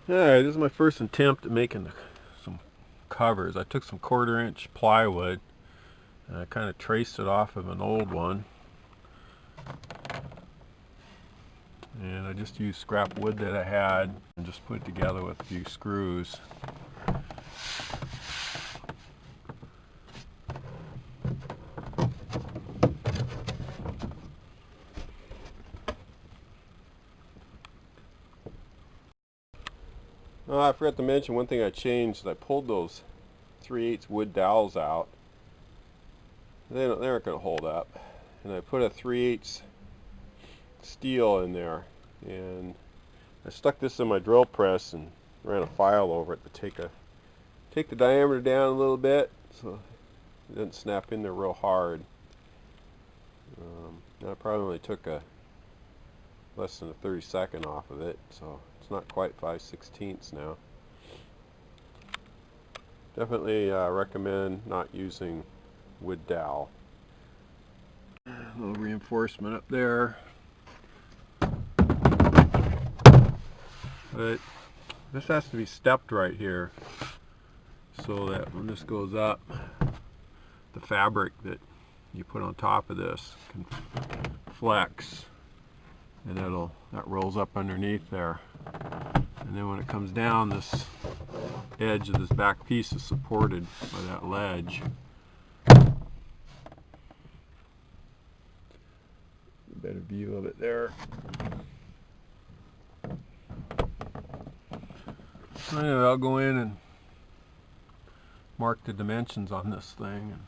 Alright, this is my first attempt at making some covers. I took some 1/4-inch plywood and I kind of traced it off of an old one. And I just used scrap wood that I had and just put it together with a few screws. Oh, I forgot to mention one thing I changed. I pulled those 3/8 wood dowels out. They aren't going to hold up. And I put a 3/8 steel in there. And I stuck this in my drill press and ran a file over it to take the diameter down a little bit so it doesn't snap in there real hard. I probably only took less than a 32nd off of it, so it's not quite 5/16 now. Definitely recommend not using wood dowel. A little reinforcement up there. But this has to be stepped right here so that when this goes up, the fabric that you put on top of this can flex, and that rolls up underneath there. And then when it comes down, this edge of this back piece is supported by that ledge. A better view of it there. So anyway, I'll go in and mark the dimensions on this thing.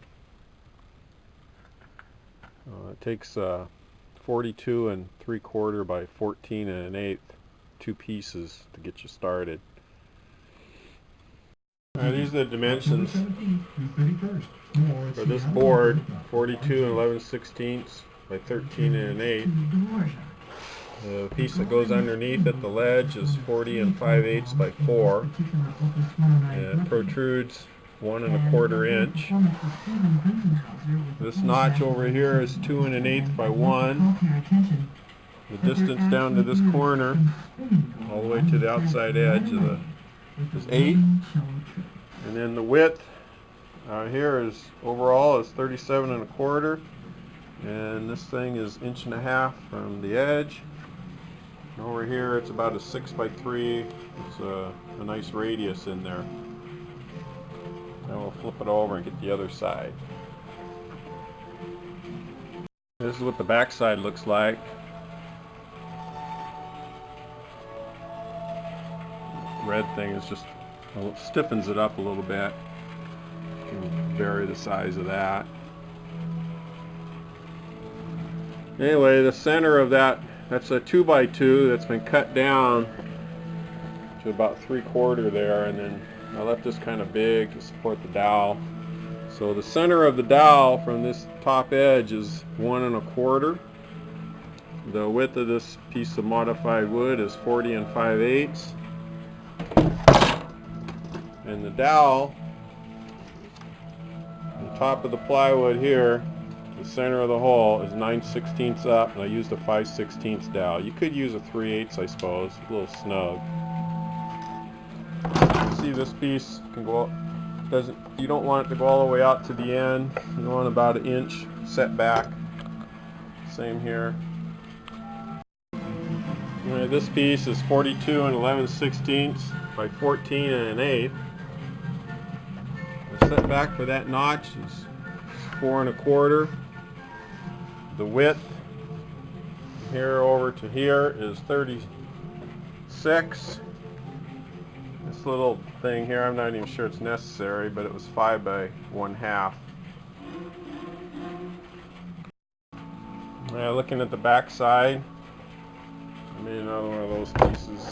It takes 42 3/4 by 14 1/8, two pieces to get you started. These are the dimensions for this board: 42 11/16 by 13 1/8. The piece that goes underneath at the ledge is 40 5/8 by 4, and it protrudes 1 1/4 inch. This notch over here is 2 1/8 by 1. The distance down to this corner, all the way to the outside edge of is 8. And then the width here is overall is 37 1/4, and this thing is 1.5 inches from the edge. And over here it's about a 6 by 3. It's a nice radius in there. Then we'll flip it over and get the other side. This is what the back side looks like. Red thing is just stiffens it up a little bit. You can vary the size of that. Anyway, the center of that's a 2 by 2 that's been cut down to about 3/4 there, and then I left this kind of big to support the dowel. So the center of the dowel from this top edge is 1 1/4. The width of this piece of modified wood is 40 5/8. And the dowel, on top of the plywood here, the center of the hole is 9/16 up, and I used a 5/16 dowel. You could use a 3/8, I suppose, a little snug. You see this piece can go, you don't want it to go all the way out to the end. You want about 1 inch set back. Same here. Anyway, this piece is 42 11/16 by 14 1/8. The setback for that notch is 4 1/4. The width from here over to here is 36. This little thing here, I'm not even sure it's necessary, but it was 5 by 1/2. Now, looking at the back side, I made another one of those pieces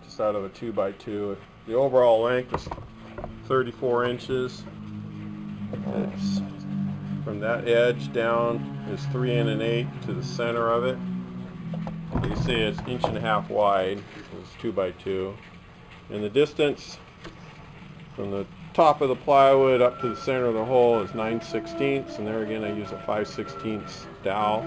just out of a 2 by 2. The overall length is 34 inches. It's from that edge down is 3 1/8 to the center of it. You can see it's 1.5 inches wide. It's 2 by 2. And the distance from the top of the plywood up to the center of the hole is 9/16, and there again I use a 5/16 dowel.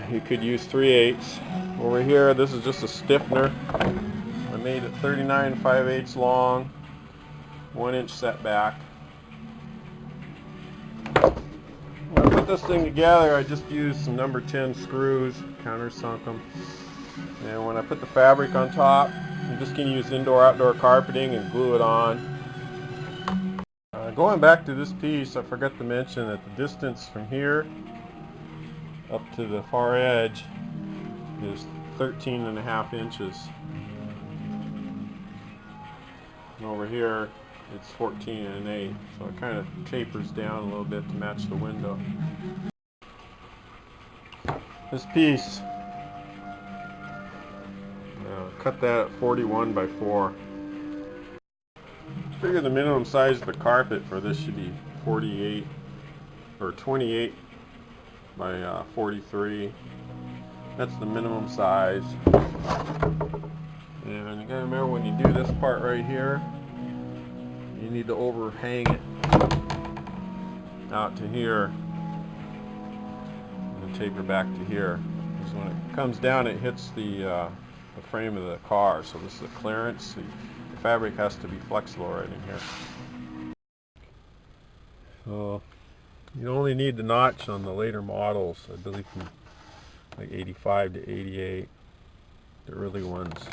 You could use 3/8, Over here, this is just a stiffener. I made it 39 5/8 long, 1 inch setback. When I put this thing together, I just used some number 10 screws, countersunk them. And when I put the fabric on top, I'm just going to use indoor-outdoor carpeting and glue it on. Going back to this piece, I forgot to mention that the distance from here up to the far edge is 13.5 inches. And over here, it's 14 1/8, so it kind of tapers down a little bit to match the window. This piece, cut that at 41 by 4. I figure the minimum size of the carpet for this should be 48 or 28 by 43. That's the minimum size. And you gotta remember, when you do this part right here, you need to overhang it out to here and taper back to here. Because when it comes down, it hits the frame of the car. So this is a clearance. The fabric has to be flexible right in here. So you only need the notch on the later models, I believe from like 85 to 88, the early ones.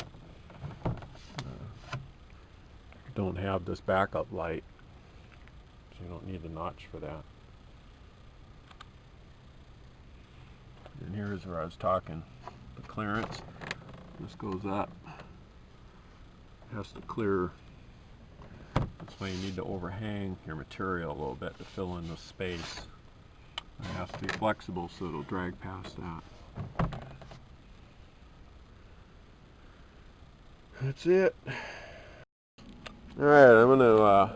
Don't have this backup light, so you don't need the notch for that. And here's where I was talking, the clearance. This goes up, it has to clear. That's why you need to overhang your material a little bit to fill in the space. It has to be flexible so it'll drag past that. That's it. Alright, I'm going to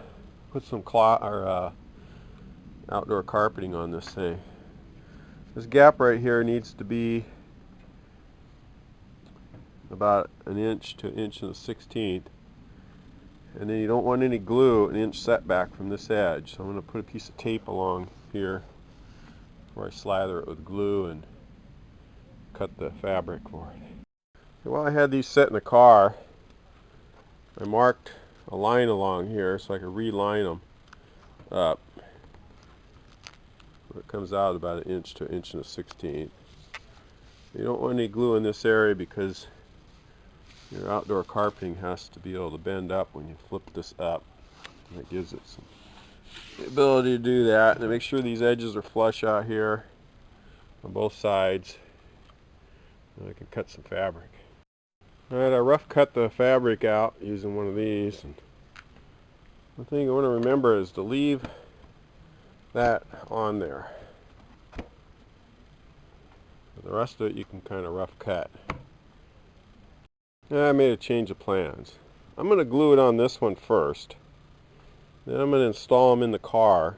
put some outdoor carpeting on this thing. This gap right here needs to be about 1 inch to 1 1/16. And then you don't want any glue, 1 inch setback from this edge. So I'm going to put a piece of tape along here where I slather it with glue and cut the fabric for it. So while I had these set in the car, I marked a line along here so I could reline them up. It comes out about 1 inch to 1 1/16. You don't want any glue in this area because your outdoor carpeting has to be able to bend up when you flip this up. And it gives it some ability to do that. And to make sure these edges are flush out here on both sides, and I can cut some fabric. Alright, I rough cut the fabric out using one of these. And the thing you want to remember is to leave that on there. The rest of it you can kind of rough cut. Now I made a change of plans. I'm going to glue it on this one first. Then I'm going to install them in the car,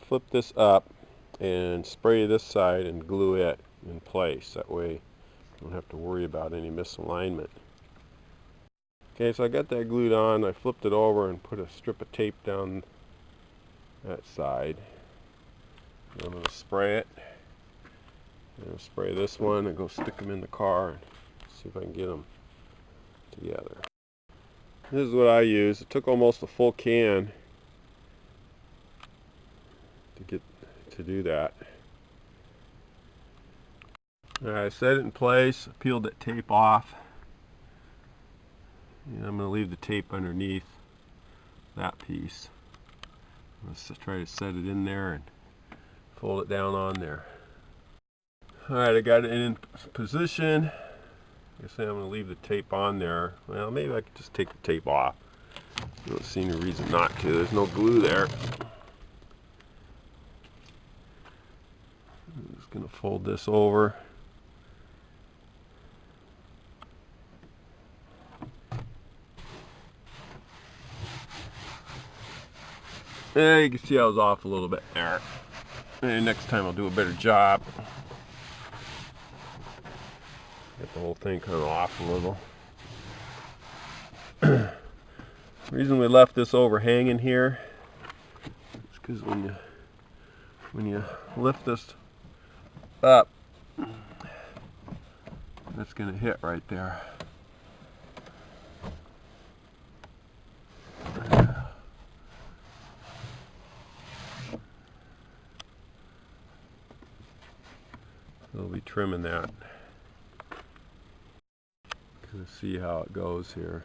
flip this up, and spray this side and glue it in place. That way you don't have to worry about any misalignment. Okay, so I got that glued on. I flipped it over and put a strip of tape down that side. And I'm going to spray it. I'm going to spray this one and go stick them in the car and see if I can get them together. This is what I use. It took almost a full can to do that. Alright, I set it in place, peeled that tape off, and I'm going to leave the tape underneath that piece. Let's just try to set it in there and fold it down on there. Alright, I got it in position. I guess I'm going to leave the tape on there. Well, maybe I could just take the tape off. I don't see any reason not to. There's no glue there. I'm just going to fold this over. Yeah, you can see I was off a little bit there. And next time I'll do a better job. Get the whole thing kind of off a little. The reason we left this overhanging here is because when you lift this up, that's going to hit right there. We'll be trimming that. Gonna see how it goes here.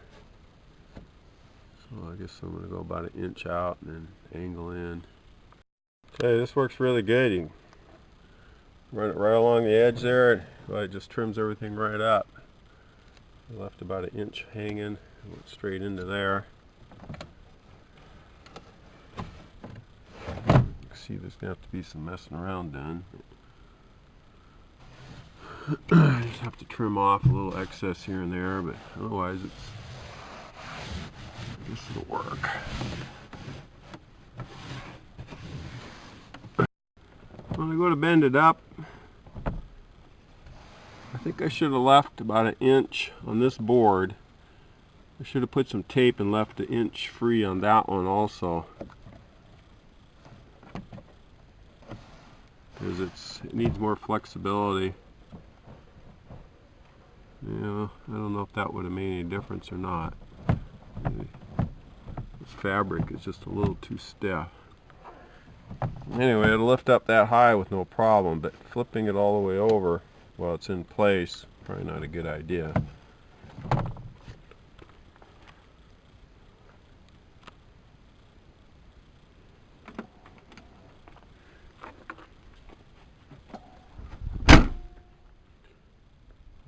So I guess I'm going to go about 1 inch out and then angle in. Okay, this works really good. You can run it right along the edge there. It just trims everything right up. I left about 1 inch hanging. Went straight into there. See, there's going to have to be some messing around done. I just have to trim off a little excess here and there, but otherwise this will work. When I go to bend it up, I think I should have left about 1 inch on this board. I should have put some tape and left 1 inch free on that one also, because it needs more flexibility. Yeah, I don't know if that would have made any difference or not. This fabric is just a little too stiff. Anyway, it'll lift up that high with no problem, but flipping it all the way over while it's in place, probably not a good idea.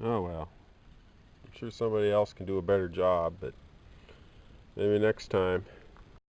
Oh well. I'm sure somebody else can do a better job, but maybe next time.